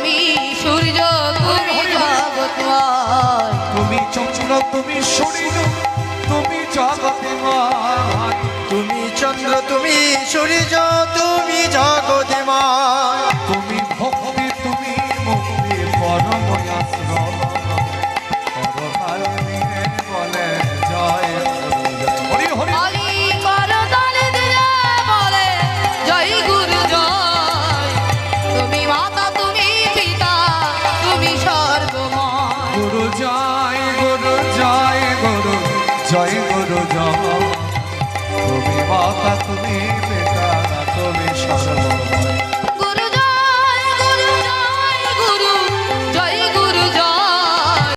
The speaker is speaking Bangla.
তুমি সূর্য তুমি জগৎময় তুমি চন্দ্র তুমি সূর্য তুমি জগৎময় তুমি চন্দ্র তুমি সূর্য তুমি জগৎময় তুমি ভক্তি তুমি মুক্তি পরম আশ্রয় পরমাত্মে বলে জয় হরি হরি হরি করতালি দিলে বলে জয় গুরু জয় তুমি মাতা তুমি পিতা তুমি সর্বময় গুরু জয় গুরু জয় গুরু জয় গুরু জয় তুমি মাতা তুমি পিতা তুমি সর্বময়